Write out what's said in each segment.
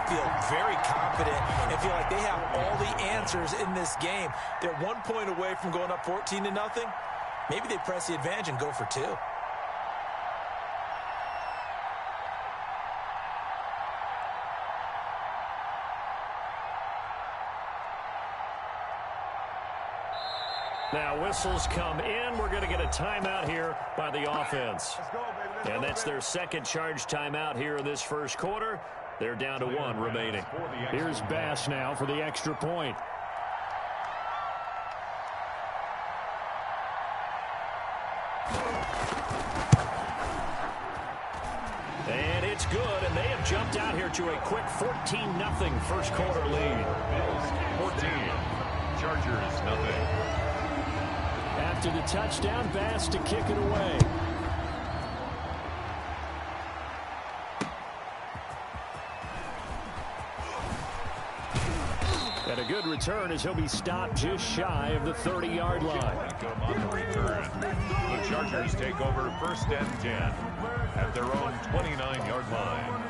feel very confident and feel like they have all the answers in this game. They're 1 point away from going up 14-0. Maybe they press the advantage and go for two. Now whistles come in. We're going to get a timeout here by the offense. And that's their second charge timeout here in this first quarter. They're down to one remaining. Here's Bass now for the extra point. And it's good, and they have jumped out here to a quick 14-0 first quarter lead. Bills 14, Chargers nothing. After the touchdown, Bass to kick it away. And a good return as he'll be stopped just shy of the 30-yard line. On the return, the Chargers take over first and 10 at their own 29-yard line.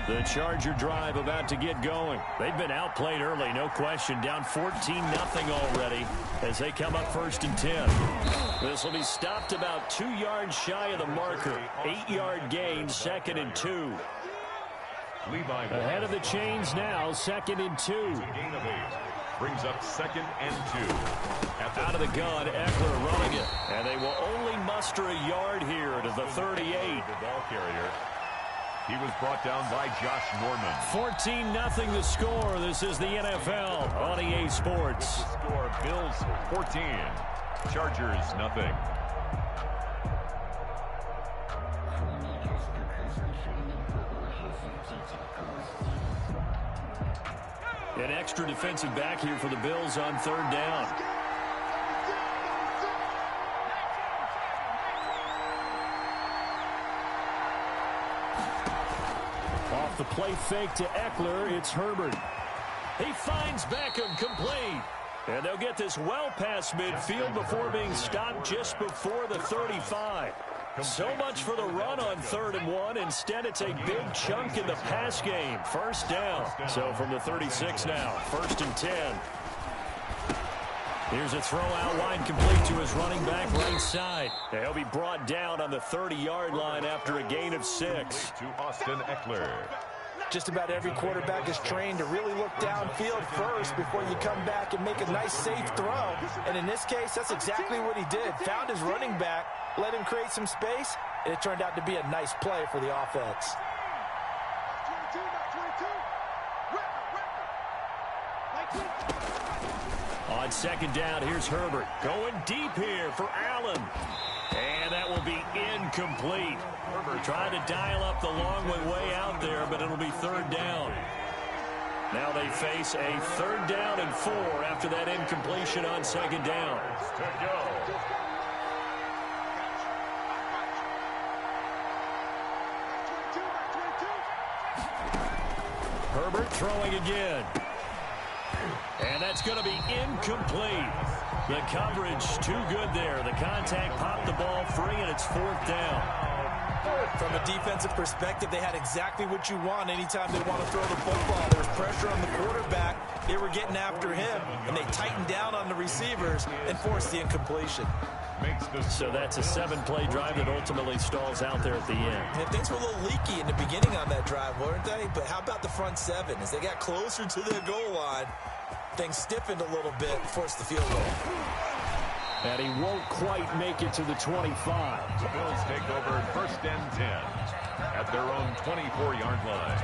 The Charger drive about to get going. They've been outplayed early, no question. Down 14-0 already as they come up first and 10. This will be stopped about 2 yards shy of the marker. 8-yard gain, second and 2. Ahead of the chains now, second and 2. Gain of 8 brings up second and 2. Out of the gun, Eckler running it. And they will only muster a yard here to the 38. The ball carrier. He was brought down by Josh Norman. 14-0 the score. This is the NFL on EA Sports. The score, Bills 14, Chargers nothing. An extra defensive back here for the Bills on third down. Off the play fake to Eckler, it's Herbert. He finds Beckham complete. And they'll get this well past midfield before being stopped just before the 35. So much for the run on 3rd and 1. Instead, it's a big chunk in the pass game. First down. So from the 36 now, 1st and 10. Here's a throw out wide complete to his running back right side. He'll be brought down on the 30-yard line after a gain of 6. To Austin Eckler. Just about every quarterback is trained to really look downfield first before you come back and make a nice, safe throw. And in this case, that's exactly what he did. Found his running back, let him create some space, and it turned out to be a nice play for the offense. On second down, here's Herbert. Going deep here for Allen. And that will be incomplete. Herbert trying to dial up the long way out there, but it'll be 3rd down. Now they face a 3rd down and 4 after that incompletion on 2nd down. To go. Herbert throwing again. And that's going to be incomplete. The coverage too good there. The contact popped the ball free, and it's 4th down. From a defensive perspective, they had exactly what you want anytime they want to throw the football. There was pressure on the quarterback. They were getting after him, and they tightened down on the receivers and forced the incompletion. So that's a 7-play drive that ultimately stalls out there at the end. And things were a little leaky in the beginning on that drive, weren't they? But how about the front 7? As they got closer to the goal line, things stiffened a little bit and forced the field goal. And he won't quite make it to the 25. The Bills take over 1st and 10 at their own 24-yard line.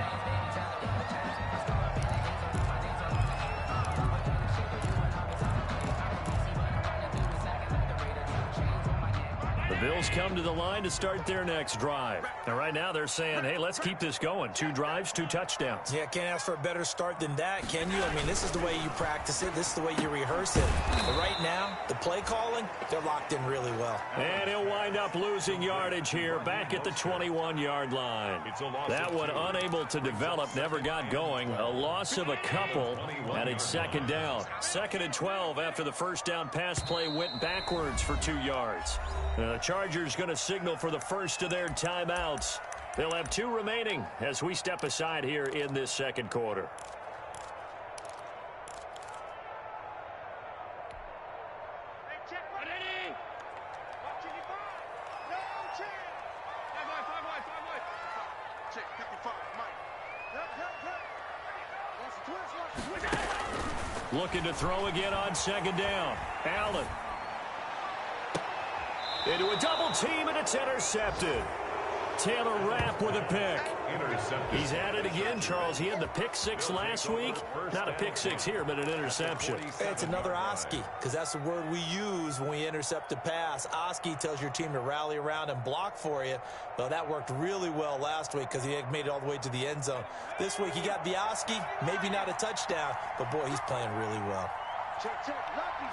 The Bills come to the line to start their next drive. And right now they're saying, hey, let's keep this going. 2 drives, 2 touchdowns. Yeah, can't ask for a better start than that, can you? I mean, this is the way you practice it. This is the way you rehearse it. But right now, the play calling, they're locked in really well. And he'll wind up losing yardage here back at the 21-yard line. That one unable to develop, never got going. A loss of a couple, and it's second down. 2nd and 12 after the first down pass play went backwards for 2 yards. The Chargers going to signal for the first of their timeouts. They'll have 2 remaining as we step aside here in this second quarter. Looking to throw again on second down. Allen. Into a double team, and it's intercepted. Taylor Rapp with a pick. He's at it again, Charles. He had the pick 6 last week. Not a pick 6 here, but an interception. It's another Oski, because that's the word we use when we intercept a pass. Oski tells your team to rally around and block for you. Well, that worked really well last week because he made it all the way to the end zone. This week he got the Oski, maybe not a touchdown, but boy, he's playing really well. Check, check, lucky.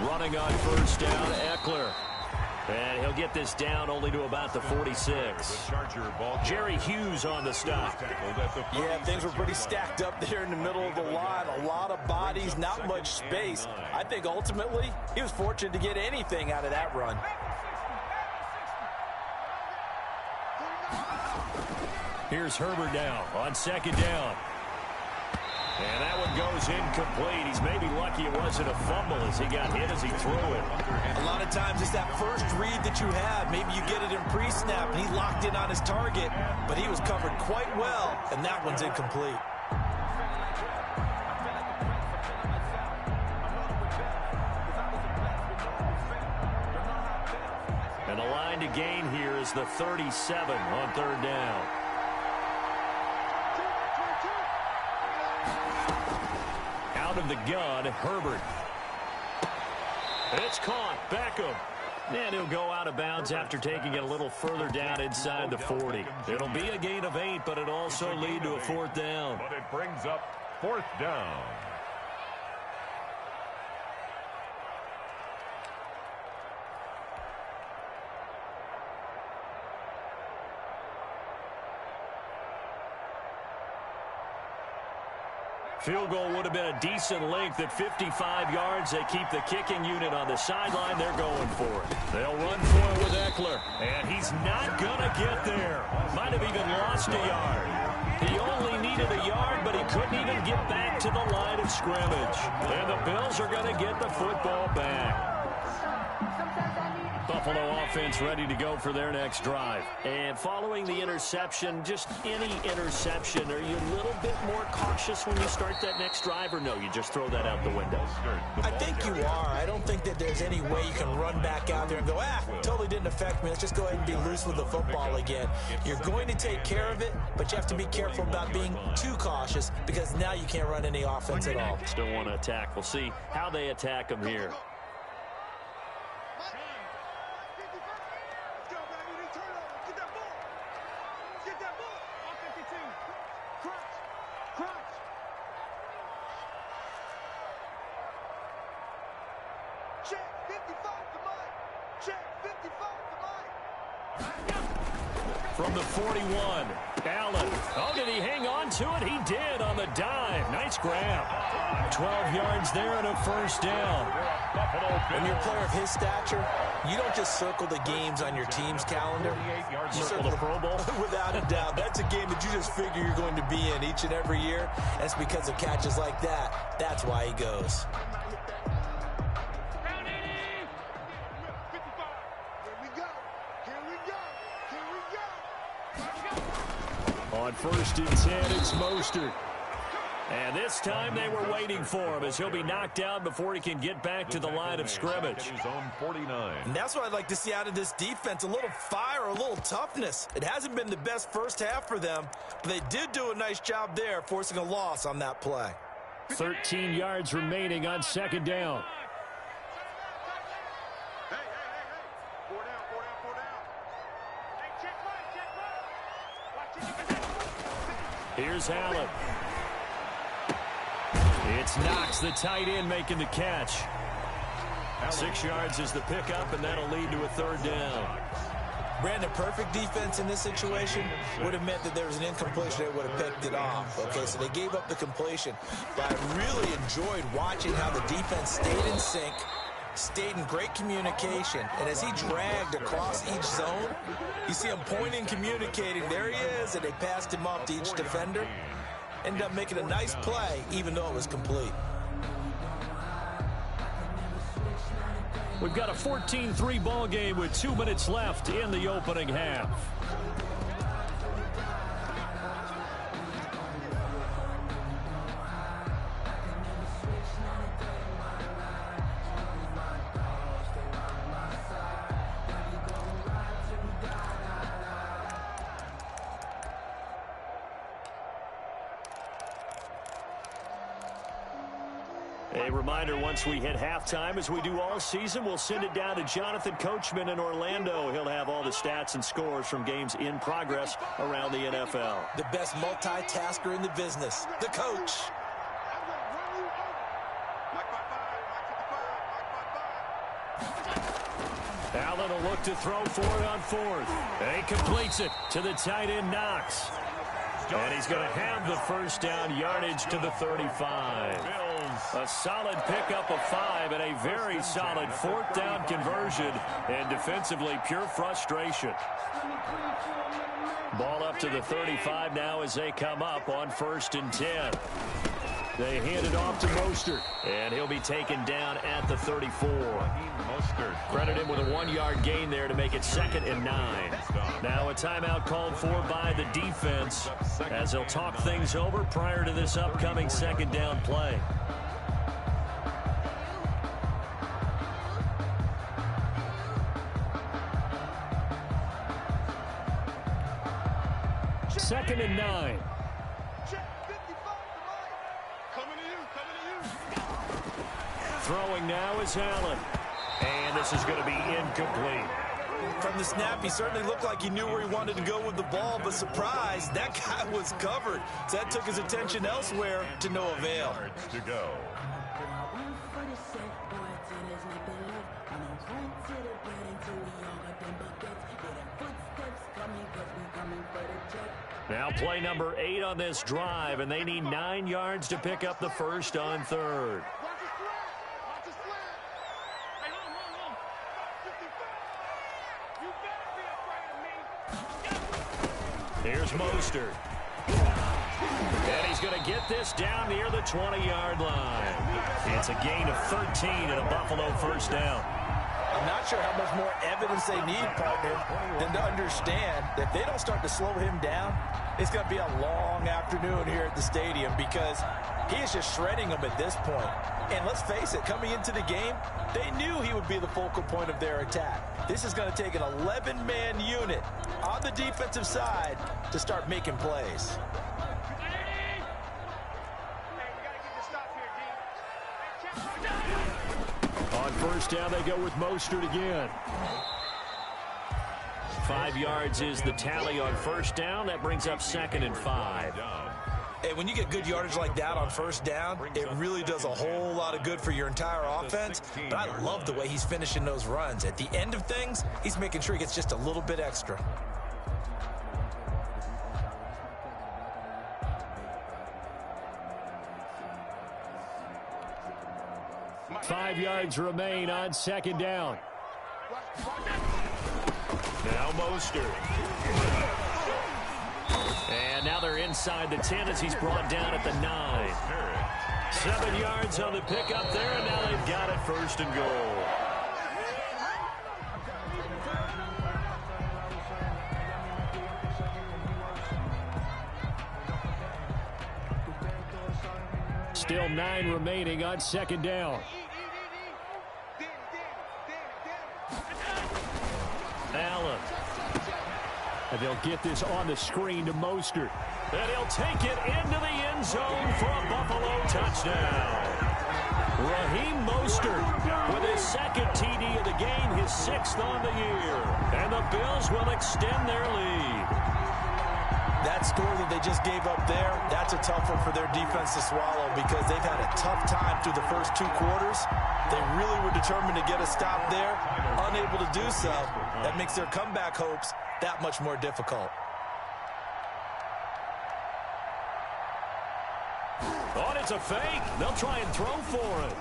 Running on first down, Eckler. And he'll get this down only to about the 46. Jerry Hughes on the stop. Yeah, things were pretty stacked up there in the middle of the line. A lot of bodies, not much space. I think ultimately he was fortunate to get anything out of that run. Here's Herbert now on second down. And that one goes incomplete. He's maybe lucky it wasn't a fumble as he got hit as he threw it. A lot of times it's that first read that you have. Maybe you get it in pre-snap, and he locked in on his target, but he was covered quite well, and that one's incomplete. And the line to gain here is the 37 on third down. Out of the gun, Herbert. It's caught. Beckham. And he'll go out of bounds after taking it a little further down inside the 40. It'll be a gain of 8, but it'll also lead to a 4th down. But it brings up 4th down. Field goal would have been a decent length at 55 yards. They keep the kicking unit on the sideline. They're going for it. They'll run for it with Eckler. And he's not going to get there. Might have even lost a yard. He only needed a yard, but he couldn't even get back to the line of scrimmage. And the Bills are going to get the football back. Buffalo offense ready to go for their next drive. And following the interception, just any interception, are you a little bit more cautious when you start that next drive, or no, you just throw that out the window? I think you are. I don't think that there's any way you can run back out there and go, totally didn't affect me. Let's just go ahead and be loose with the football again. You're going to take care of it, but you have to be careful about being too cautious because now you can't run any offense at all. Still want to attack. We'll see how they attack him here. From the 41, Allen. Oh, did he hang on to it? He did on the dive. Nice grab. 12 yards there and a 1st down. When you're a player of his stature, you don't just circle the games on your team's calendar. You circle the Pro Bowl? Without a doubt. That's a game that you just figure you're going to be in each and every year. That's because of catches like that. That's why he goes. On 1st and 10, it's Mostert. And this time they were waiting for him as he'll be knocked down before he can get back to the line of scrimmage. And that's what I'd like to see out of this defense, a little fire, a little toughness. It hasn't been the best first half for them, but they did do a nice job there forcing a loss on that play. 13 yards remaining on second down. Here's Allen. It's Knox, the tight end, making the catch. 6 yards is the pickup, and that'll lead to a third down. Brandon, perfect defense in this situation would have meant that there was an incompletion. They would have picked it off. Okay, so they gave up the completion. But I really enjoyed watching how the defense stayed in sync, stayed in great communication. And as he dragged across each zone, you see him pointing, communicating. There he is, and they passed him off to each defender. Ended up making a nice play, even though it was complete. We've got a 14-3 ball game with 2 minutes left in the opening half. A reminder, once we hit halftime, as we do all season, we'll send it down to Jonathan Coachman in Orlando. He'll have all the stats and scores from games in progress around the NFL. The best multitasker in the business, the coach. Allen will look to throw for it on fourth. And he completes it to the tight end, Knox. And he's going to have the first down, yardage to the 35. A solid pickup of 5 and a very solid fourth down conversion, and defensively pure frustration. Ball up to the 35 now as they come up on 1st and 10. They hand it off to Mostert, and he'll be taken down at the 34. Credit him with a 1-yard gain there to make it 2nd and 9. Now a timeout called for by the defense as they'll talk things over prior to this upcoming 2nd down play. Second and 9. Throwing now is Allen. And this is going to be incomplete. From the snap, he certainly looked like he knew where he wanted to go with the ball, but surprise, that guy was covered. So that took his attention elsewhere to no avail. To go. Now play number 8 on this drive, and they need 9 yards to pick up the first on 3rd. Here's Mostert. And he's going to get this down near the 20-yard line. It's a gain of 13 and a Buffalo first down. I'm not sure how much more evidence they need, partner, than to understand that if they don't start to slow him down, it's going to be a long afternoon here at the stadium because he is just shredding them at this point. And let's face it, coming into the game, they knew he would be the focal point of their attack. This is going to take an 11-man unit on the defensive side to start making plays. On first down, they go with Mostert again. 5 yards is the tally on first down. That brings up 2nd and 5. Hey, when you get good yardage like that on first down, it really does a whole lot of good for your entire offense. But I love the way he's finishing those runs. At the end of things, he's making sure he gets just a little bit extra. Five yards remain on 2nd down. Now Mostert. And now they're inside the 10 as he's brought down at the 9. 7 yards on the pickup there, and now they've got it 1st and goal. Still 9 remaining on 2nd down. Allen. And they'll get this on the screen to Mostert. And he'll take it into the end zone for a Buffalo touchdown. first down. Raheem Mostert with his second TD of the game, his 6th on the year. And the Bills will extend their lead. That score that they just gave up there, that's a tough one for their defense to swallow because they've had a tough time through the first 2 quarters. They really were determined to get a stop there, unable to do so. That makes their comeback hopes that much more difficult. Oh, it's a fake. They'll try and throw for it.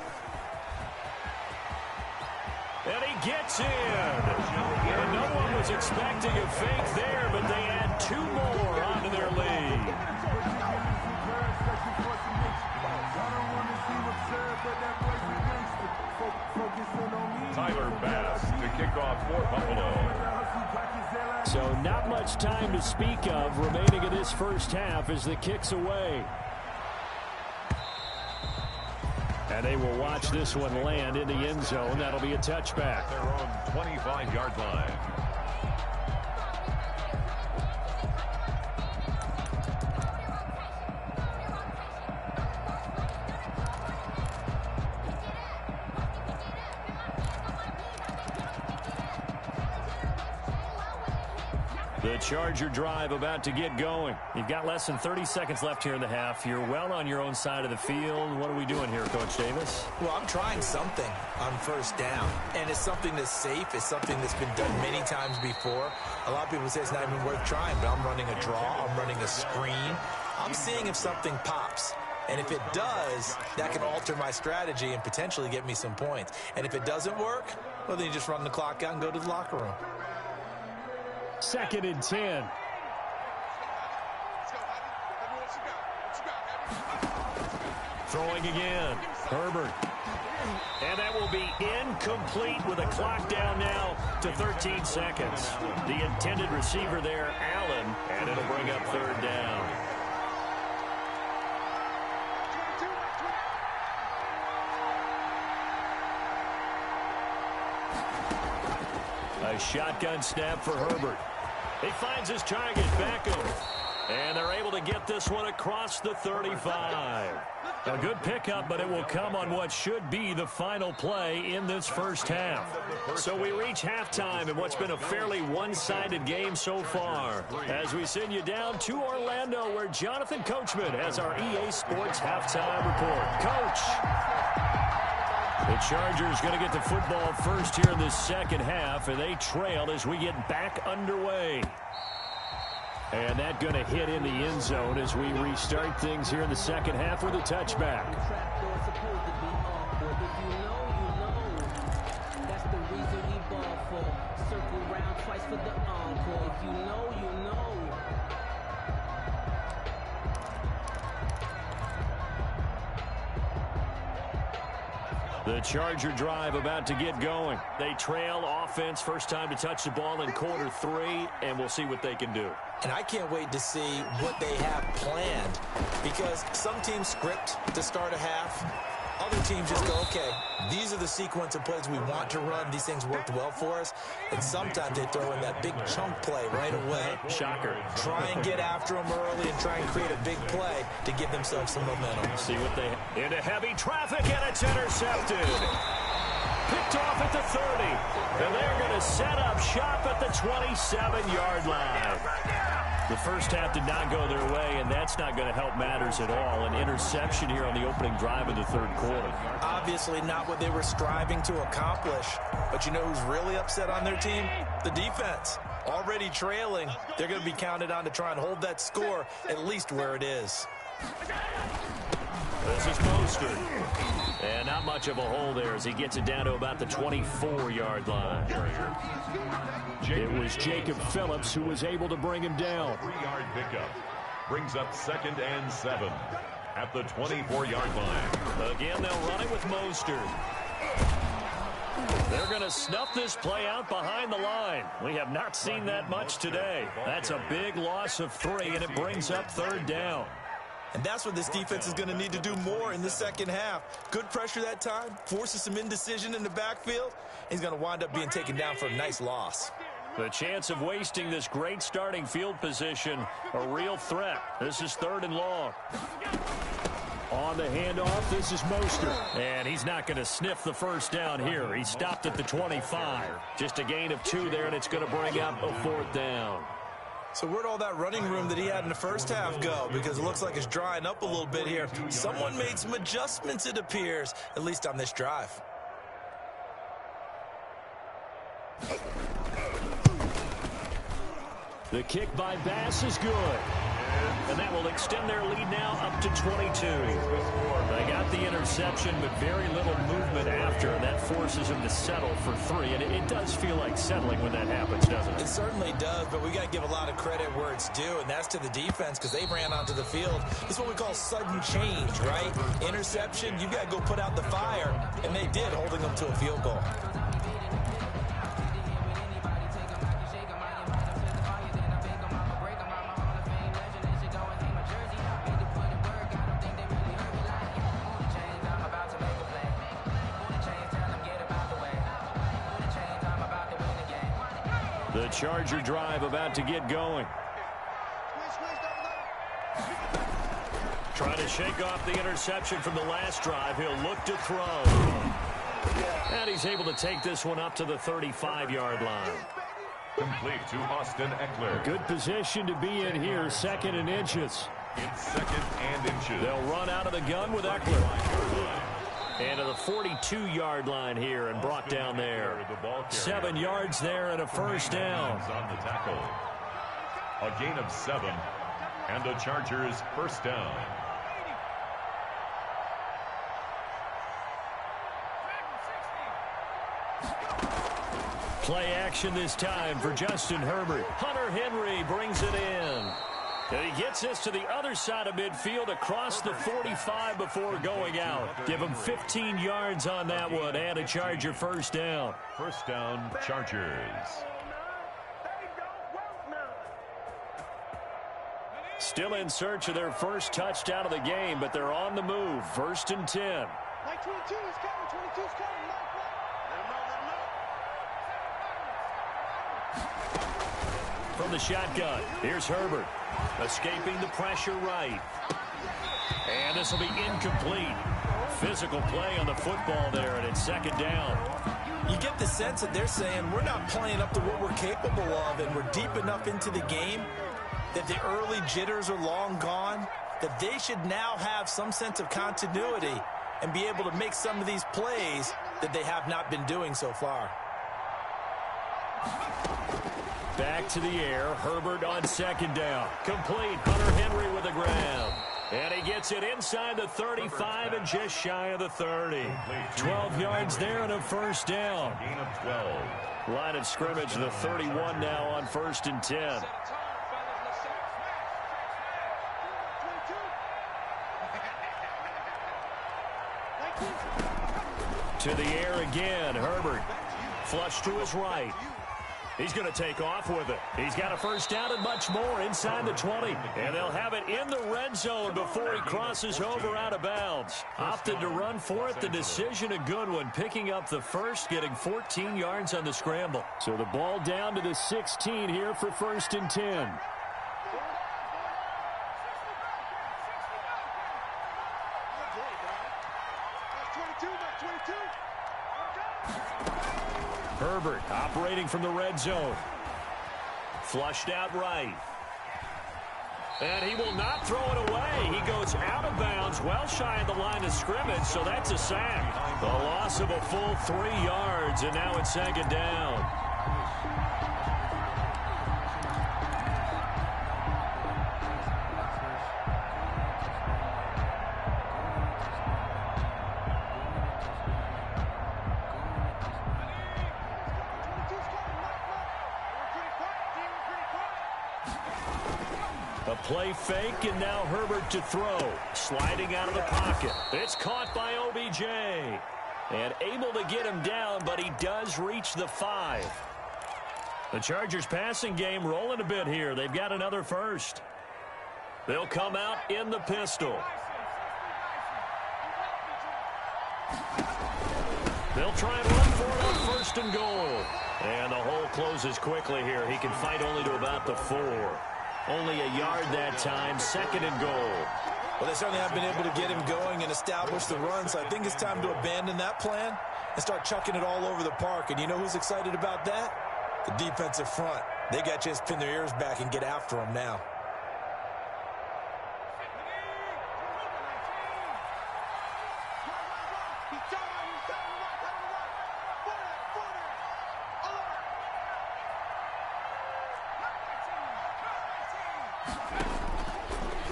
And he gets in. And no one was expecting a fake there, but they add 2 more onto their lead. Tyler Bass to kick off for Buffalo. So not much time to speak of remaining in this first half as the kick's away. And they will watch this one land in the end zone. That'll be a touchback. Their own 25-yard line. The Charger drive about to get going. You've got less than 30 seconds left here in the half. You're well on your own side of the field. What are we doing here, Coach Davis? Well, I'm trying something on first down, and it's something that's safe. It's something that's been done many times before. A lot of people say it's not even worth trying, but I'm running a draw. I'm running a screen. I'm seeing if something pops. And if it does, that can alter my strategy and potentially get me some points. And if it doesn't work, well, then you just run the clock out and go to the locker room. 2nd and 10. Throwing again. Herbert. And that will be incomplete with a clock down now to 13 seconds. The intended receiver there, Allen, and it'll bring up 3rd down. A shotgun snap for Herbert. He finds his target, Beckham. And they're able to get this one across the 35. A good pickup, but it will come on what should be the final play in this first half. So we reach halftime in what's been a fairly one-sided game so far. As we send you down to Orlando, where Jonathan Coachman has our EA Sports halftime report. Coach. The Chargers going to get the football first here in this second half, and they trail as we get back underway. And that going to hit in the end zone as we restart things here in the second half with a touchback. The Charger drive about to get going. They trail offense, first time to touch the ball in quarter 3, and we'll see what they can do. And I can't wait to see what they have planned, because some teams script to start a half. Other teams just go, okay, these are the sequence of plays we want to run. These things worked well for us. And sometimes they throw in that big chunk play right away. Shocker. Try and get after them early and try and create a big play to give themselves some momentum. See what they have. Into heavy traffic, and it's intercepted. Picked off at the 30. And they're going to set up shop at the 27-yard line. The first half did not go their way, and that's not going to help matters at all. An interception here on the opening drive of the third quarter. Obviously not what they were striving to accomplish. But you know who's really upset on their team? The defense. Already trailing. They're going to be counted on to try and hold that score at least where it is. This is Mostert. And not much of a hole there as he gets it down to about the 24-yard line. It was Jacob Phillips who was able to bring him down. 3-yard pickup brings up 2nd and 7 at the 24-yard line. Again, they'll run it with Mostert. They're going to snuff this play out behind the line. We have not seen that much today. That's a big loss of 3, and it brings up 3rd down. And that's what this defense is going to need to do more in the second half. Good pressure that time, forces some indecision in the backfield. He's going to wind up being taken down for a nice loss. The chance of wasting this great starting field position, a real threat. This is 3rd and long. On the handoff, this is Mostert. And he's not going to sniff the first down here. He stopped at the 25. Just a gain of 2 there, and it's going to bring up a 4th down. So where'd all that running room that he had in the first half go? Because it looks like it's drying up a little bit here. Someone made some adjustments, it appears, at least on this drive. The kick by Bass is good. And that will extend their lead now up to 22. They got the interception, but very little movement after, and that forces them to settle for 3. And it does feel like settling when that happens, doesn't it? It certainly does, but we got to give a lot of credit where it's due, and that's to the defense because they ran onto the field. This is what we call sudden change, right? Interception, you got to go put out the fire, and they did, holding them to a field goal. The Charger drive about to get going. Trying to shake off the interception from the last drive. He'll look to throw. And he's able to take this one up to the 35-yard line. Complete to Austin Eckler. Good position to be in here, 2nd and inches. It's 2nd and inches. They'll run out of the gun with Eckler. And to the 42-yard line here and brought down there. 7 yards there and a first down. On the tackle. A gain of 7 and the Chargers first down. Play action this time for Justin Herbert. Hunter Henry brings it in. And he gets this to the other side of midfield across the 45 before going out. Give him 15 yards on that one and a Charger first down. First down, Chargers. Still in search of their first touchdown of the game, but they're on the move. 1st and 10. Like 22 is coming. 22 is coming. From the shotgun, here's Herbert. Escaping the pressure right. And this will be incomplete. Physical play on the football there, and it's 2nd down. You get the sense that they're saying we're not playing up to what we're capable of, and we're deep enough into the game that the early jitters are long gone, that they should now have some sense of continuity and be able to make some of these plays that they have not been doing so far. Back to the air. Herbert on 2nd down. Complete. Hunter Henry with a grab. And he gets it inside the 35 and just shy of the 30. 12 yards there and a first down. Gain of 12. Line of scrimmage, the 31 now on 1st and 10. To the air again. Herbert. Flush to his right. He's going to take off with it. He's got a first down and much more inside the 20. And they'll have it in the red zone before he crosses over out of bounds. Opted to run for it. The decision a good one. Picking up the first, getting 14 yards on the scramble. So the ball down to the 16 here for 1st and 10. Herbert operating from the red zone. Flushed out right. And he will not throw it away. He goes out of bounds, well shy of the line of scrimmage, so that's a sack. The loss of a full 3 yards, and now it's 2nd down. A play fake, and now Herbert to throw. Sliding out of the pocket. It's caught by OBJ. And able to get him down, but he does reach the 5. The Chargers passing game rolling a bit here. They've got another first. They'll come out in the pistol. They'll try and run for it on 1st and goal. And the hole closes quickly here. He can fight only to about the 4. Only a yard that time, 2nd and goal. Well, they certainly have been able to get him going and establish the run, so I think it's time to abandon that plan and start chucking it all over the park. And you know who's excited about that? The defensive front. They got to just pin their ears back and get after him now.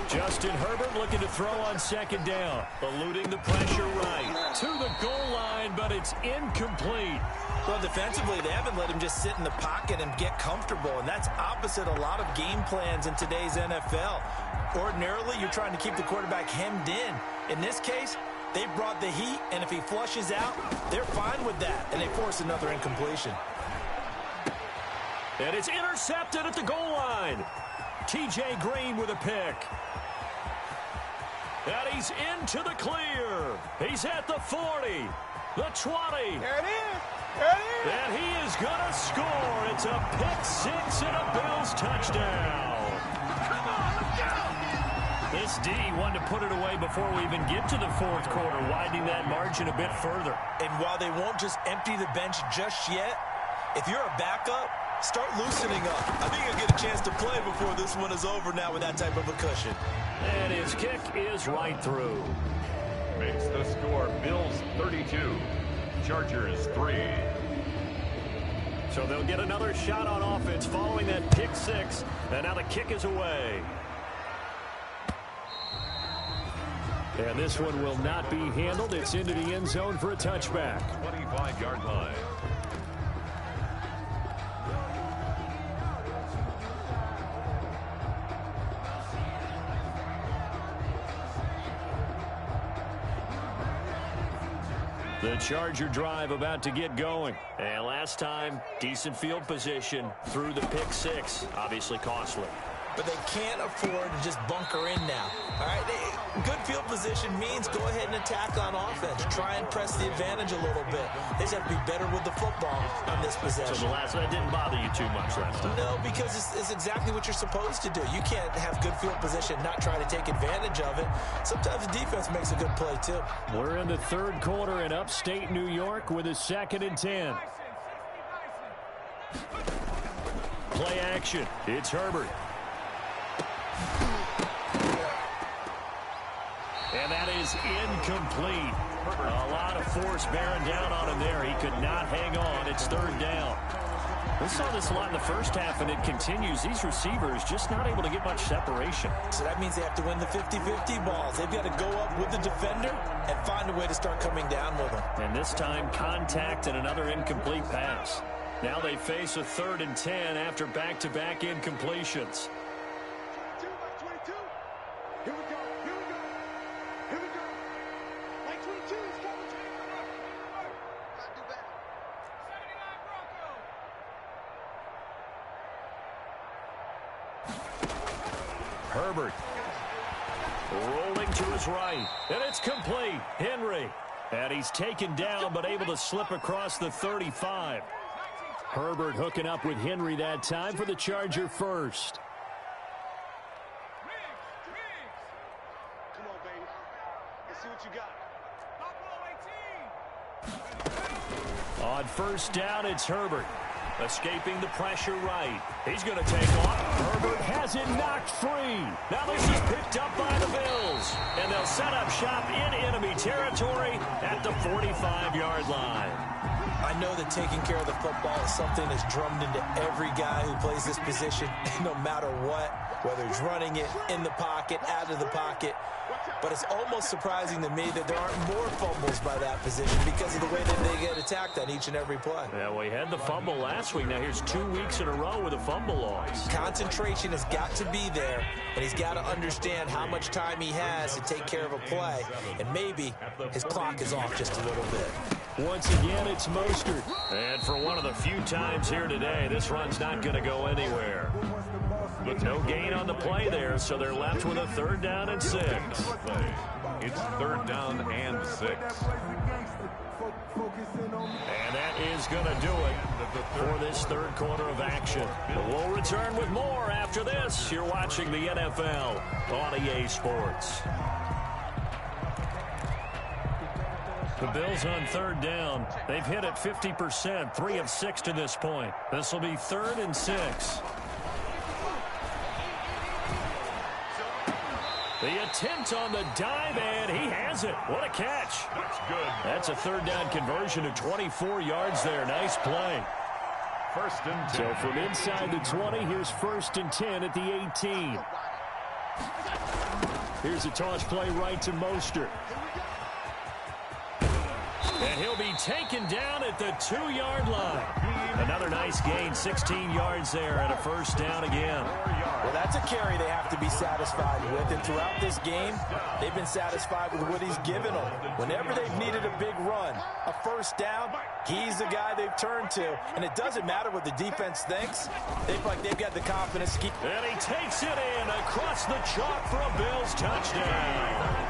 Justin Herbert looking to throw on second down. Eluding the pressure right to the goal line, but it's incomplete. Well, defensively, they haven't let him just sit in the pocket and get comfortable, and that's opposite a lot of game plans in today's NFL. Ordinarily, you're trying to keep the quarterback hemmed in. In this case, they brought the heat, and if he flushes out, they're fine with that, and they force another incompletion. And it's intercepted at the goal line. T.J. Green with a pick. And he's into the clear. He's at the 40, the 20. There it is. There it is. And he is going to score. It's a pick six and a Bills touchdown. Come on, let's go. This D wanted to put it away before we even get to the fourth quarter, widening that margin a bit further. And while they won't just empty the bench just yet, if you're a backup, start loosening up. I think you'll get a chance to play before this one is over now with that type of a cushion. And his kick is right through. Makes the score Bills 32, Chargers 3. So they'll get another shot on offense following that pick six. And now the kick is away. And this one will not be handled. It's into the end zone for a touchback. 25-yard line. The Charger drive about to get going. And last time, decent field position through the pick six. Obviously costly. But they can't afford to just bunker in now. All right, good field position means go ahead and attack on offense. Try and press the advantage a little bit. They just have to be better with the football on this possession. So the last one didn't bother you too much last time? No, because it's exactly what you're supposed to do. You can't have good field position, not try to take advantage of it. Sometimes the defense makes a good play, too. We're in the third quarter in upstate New York with a 2nd and 10. Play action. It's Herbert. And that is incomplete. A lot of force bearing down on him there. He could not hang on. It's 3rd down. We saw this a lot in the first half, and it continues. These receivers just not able to get much separation. So that means they have to win the 50-50 balls. They've got to go up with the defender and find a way to start coming down with them. And this time, contact and another incomplete pass. Now they face a 3rd and 10 after back-to-back incompletions. 22. Here we go. Here we go. Here we go. Like 22 is coming. Gotta do better. 79 Broncos. Herbert rolling to his right, and it's complete. Henry, and he's taken down but able to slip across the 35. Herbert hooking up with Henry that time for the Charger first. Come on, baby. Let's see what you got. On first down, it's Herbert. Escaping the pressure right. He's going to take off. Herbert has it knocked free. Now this is picked up by the Bills. And they'll set up shop in enemy territory at the 45-yard line. I know that taking care of the football is something that's drummed into every guy who plays this position, no matter what, whether he's running it, in the pocket, out of the pocket. But it's almost surprising to me that there aren't more fumbles by that position because of the way that they get attacked on each and every play. Yeah, we had the fumble last week. Now here's 2 weeks in a row with a fumble loss. Concentration has got to be there, and he's got to understand how much time he has to take care of a play. And maybe his clock is off just a little bit. Once again, it's Mostert. And for one of the few times here today, this run's not going to go anywhere. But no gain on the play there, so they're left with a 3rd down and 6. It's 3rd down and 6. And that is going to do it for this 3rd quarter of action. We'll return with more after this. You're watching the NFL on EA Sports. The Bills on third down. They've hit it 50%, 3 of 6 to this point. This will be 3rd and 6. The attempt on the dive, and he has it. What a catch. That's good. That's a third down conversion of 24 yards there. Nice play. 1st and 10. So from inside the 20, here's 1st and 10 at the 18. Here's a toss play right to Mostert. And he'll be taken down at the 2-yard line. Another nice gain, 16 yards there, and a 1st down again. Well, that's a carry they have to be satisfied with. And throughout this game, they've been satisfied with what he's given them. Whenever they've needed a big run, a 1st down, he's the guy they've turned to. And it doesn't matter what the defense thinks. They feel like they've got the confidence to keep. And he takes it in across the chalk for a Bills touchdown.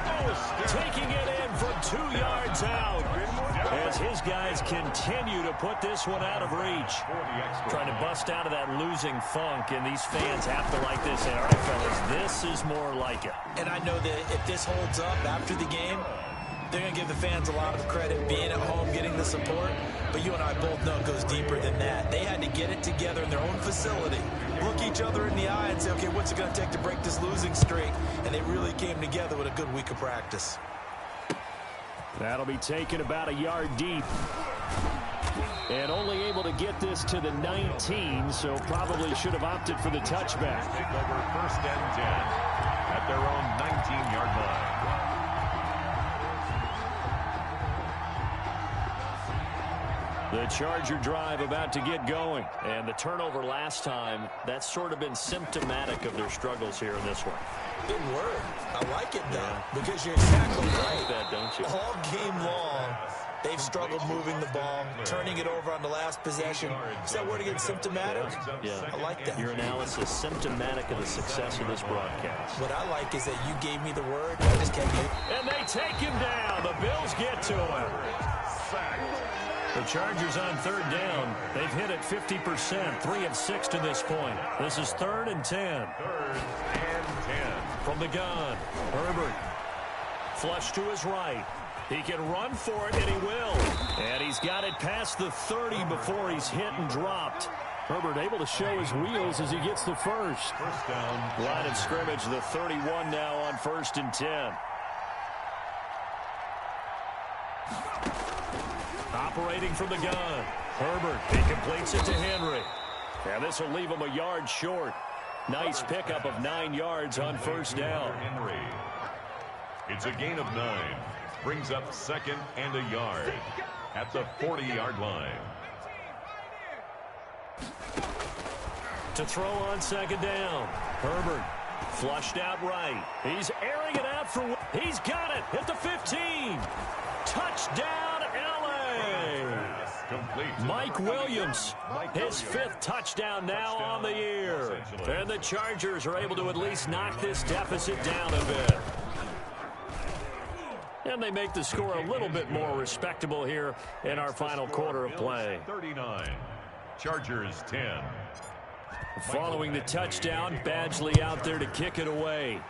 Taking it in from 2 yards out. As his guys continue to put this one out of reach. Trying to bust out of that losing funk, and these fans have to like this. And all right, fellas, this is more like it. And I know that if this holds up after the game, they're going to give the fans a lot of credit being at home, getting the support. But you and I both know it goes deeper than that. They had to get it together in their own facility, look each other in the eye and say, okay, what's it going to take to break this losing streak? And they really came together with a good week of practice. That'll be taken about a yard deep. And only able to get this to the 19, so probably should have opted for the touchback. Take over 1st and 10 at their own 19-yard line. The Charger drive about to get going. And the turnover last time, that's sort of been symptomatic of their struggles here in this one. Good word. I like it, though, because you're exactly right. That, don't you? All game long, they've struggled moving the ball, turning it over on the last possession. Is that word again, symptomatic? Yeah. I like that. Your analysis, symptomatic of the success of this broadcast. What I like is that you gave me the word. I just can't get it. And they take him down. The Bills get to him. The Chargers on third down. They've hit it 50%, 3 of 6 to this point. This is 3rd and 10. 3rd and 10. From the gun, Herbert. Flush to his right. He can run for it, and he will. And he's got it past the 30 before he's hit and dropped. Herbert able to show his wheels as he gets the first. 1st down. Line of scrimmage, the 31 now on 1st and 10. Operating from the gun. Herbert, he completes it to Henry. And this will leave him a yard short. Nice pickup of 9 yards on 1st down. Henry. It's a gain of 9. Brings up 2nd and a yard at the 40-yard line. To throw on 2nd down. Herbert flushed out right. He's airing it out for... He's got it at the 15. Touchdown, L.A. Complete. Mike Williams, his 5th touchdown now on the year. And the Chargers are able to at least knock this deficit down a bit. And they make the score a little bit more respectable here in our final quarter of play. 39. Chargers 10. Following the touchdown, Badgley out there to kick it away.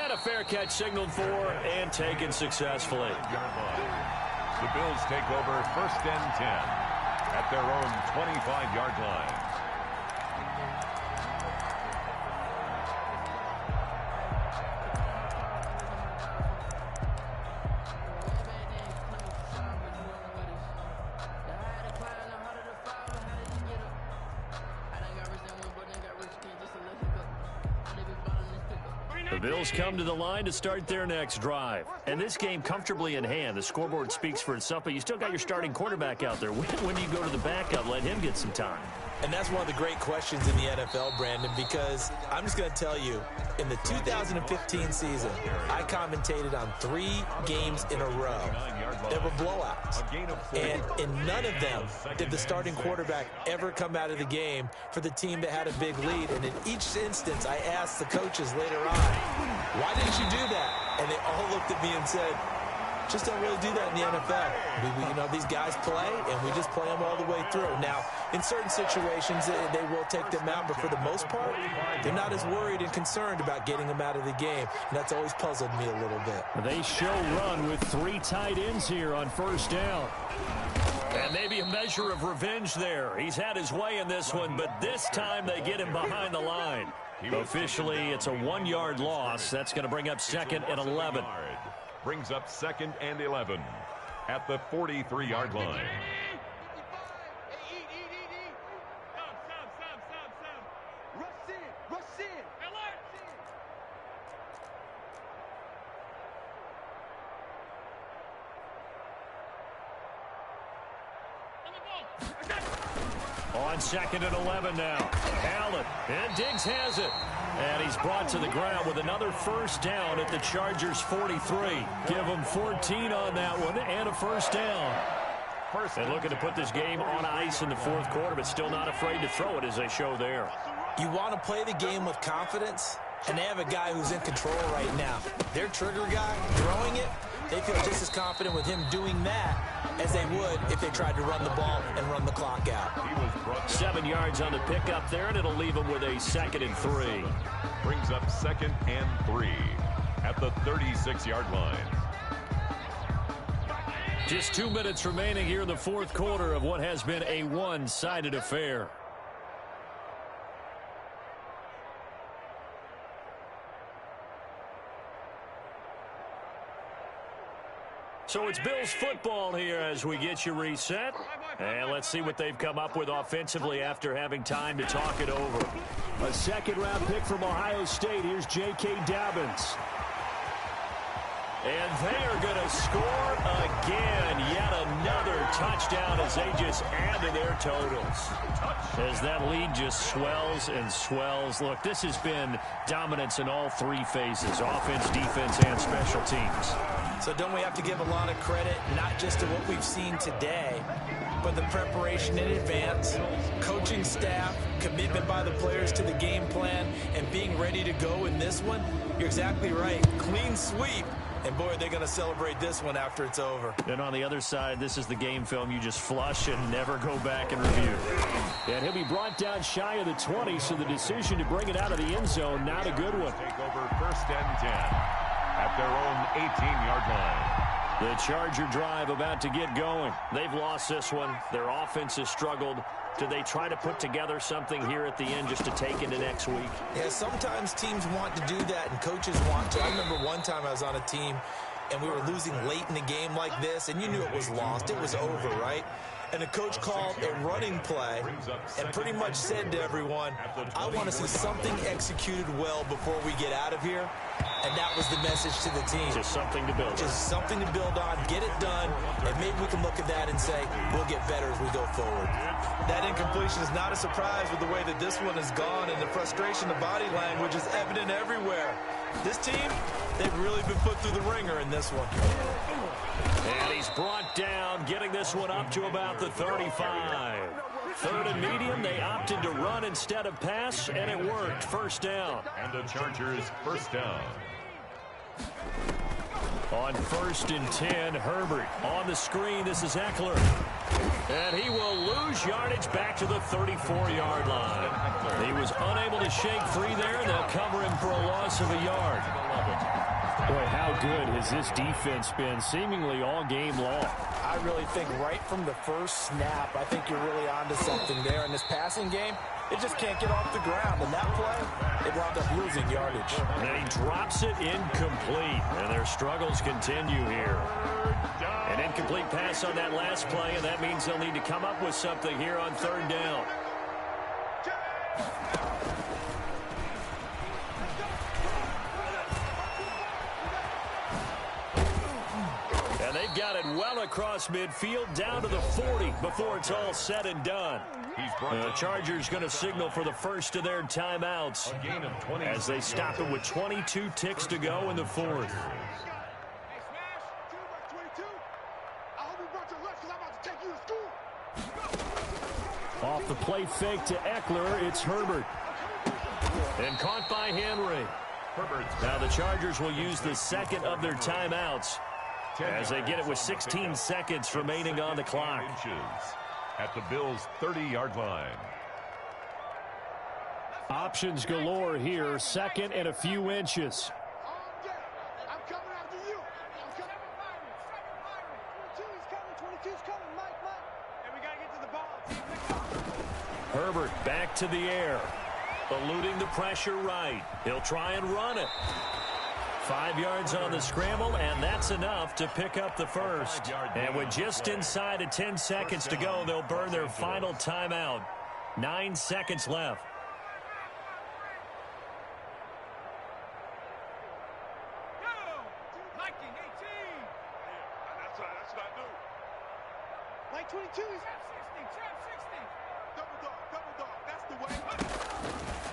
And a fair catch signaled for and taken successfully. The Bills take over 1st and 10 at their own 25-yard line. The Bills come to the line to start their next drive. And this game comfortably in hand. The scoreboard speaks for itself, but you still got your starting quarterback out there. When do you go to the backup? Let him get some time. And that's one of the great questions in the NFL, Brandon, because I'm just going to tell you, in the 2015 season, I commentated on 3 games in a row that were blowouts. And in none of them did the starting quarterback ever come out of the game for the team that had a big lead. And in each instance, I asked the coaches later on, why didn't you do that? And they all looked at me and said, just don't really do that in the NFL. These guys play, and we just play them all the way through. Now, in certain situations, they will take them out, but for the most part, they're not as worried and concerned about getting them out of the game, and that's always puzzled me a little bit. They show run with 3 tight ends here on first down. And maybe a measure of revenge there. He's had his way in this one, but this time they get him behind the line. Officially, it's a 1-yard loss. That's going to bring up 2nd and 11. Brings up 2nd and 11 at the 43-yard line. On 2nd and 11 now. Allen, and Diggs has it. And he's brought to the ground with another first down at the Chargers' 43. Give them 14 on that one and a first down. And looking to put this game on ice in the 4th quarter, but still not afraid to throw it as they show there. You want to play the game with confidence, and they have a guy who's in control right now. Their trigger guy throwing it, they feel just as confident with him doing that as they would if they tried to run the ball and run the clock out. 7 yards on the pickup there, and it'll leave them with a 2nd and 3. Brings up 2nd and 3 at the 36-yard line. Just 2 minutes remaining here in the 4th quarter of what has been a one-sided affair. So it's Bills football here as we get you reset. And let's see what they've come up with offensively after having time to talk it over. A 2nd-round pick from Ohio State. Here's J.K. Dobbins. And they are going to score again. Yet another touchdown as they just add to their totals. As that lead just swells and swells. Look, this has been dominance in all 3 phases. Offense, defense, and special teams. So don't we have to give a lot of credit, not just to what we've seen today, but the preparation in advance, coaching staff, commitment by the players to the game plan, and being ready to go in this one? You're exactly right. Clean sweep. And, boy, they're going to celebrate this one after it's over. And on the other side, this is the game film you just flush and never go back and review. And he'll be brought down shy of the 20, so the decision to bring it out of the end zone, not a good one. Take over 1st and 10 at their own 18-yard line. The Charger drive about to get going. They've lost this one. Their offense has struggled. Do they try to put together something here at the end just to take into next week? Yeah, sometimes teams want to do that and coaches want to. I remember one time I was on a team and we were losing late in the game like this, and you knew it was lost. It was over, right? And the coach called a running play and pretty much said to everyone, I want to see something executed well before we get out of here. And that was the message to the team. Just something to build on. Just something to build on, get it done, and maybe we can look at that and say, we'll get better as we go forward. That incompletion is not a surprise with the way that this one has gone, and the frustration, the body language is evident everywhere. This team, they've really been put through the ringer in this one. And he's brought down, getting this one up to about the 35. 3rd and medium, they opted to run instead of pass, and it worked. First down. And the Chargers first down. On 1st and 10, Herbert on the screen. This is Eckler. And he will lose yardage back to the 34-yard line. He was unable to shake free there, and they'll cover him for a loss of a yard. Boy, how good has this defense been seemingly all game long? I really think right from the first snap, I think you're really onto something there. In this passing game, it just can't get off the ground. And that play, they wound up losing yardage. And then he drops it incomplete. And their struggles continue here. An incomplete pass on that last play, and that means they'll need to come up with something here on 3rd down. And they've got it well across midfield, down to the 40 before it's all said and done. The Chargers going to signal for the first of their timeouts as they stop it with 22 ticks to go in the 4th. Off the play fake to Eckler, it's Herbert. And caught by Henry. Now the Chargers will use the 2nd of their timeouts as they get it with 16 seconds remaining on the clock. At the Bills' 30-yard line. Options galore here. Second and a few inches. I'm coming after you. I'm coming. 22's coming. 22's coming. Mike. And we got to get to the ball. Herbert back to the air. Eluding the pressure right. He'll try and run it. 5 yards on the scramble, and that's enough to pick up the first. And with just inside of 10 seconds to go, they'll burn their final timeout. 9 seconds left. That's what I do. Like 22, he's trap 60. Double dog. That's the way.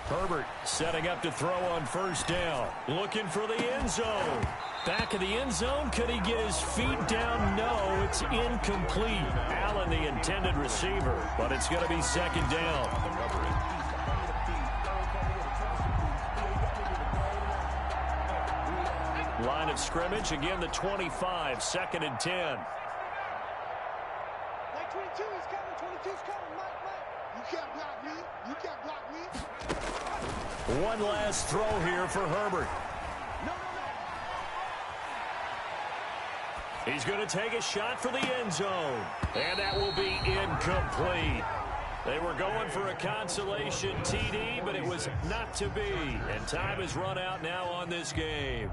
Herbert setting up to throw on first down. Looking for the end zone. Back of the end zone. Could he get his feet down? No, it's incomplete. Allen, the intended receiver, but it's going to be second down. Line of scrimmage, again the 25, second and 10. Like 22, he's coming. 22's coming. Mike. You can't block me. One last throw here for Herbert. No. He's going to take a shot for the end zone. And that will be incomplete. They were going for a consolation TD, but it was not to be. And time is run out now on this game.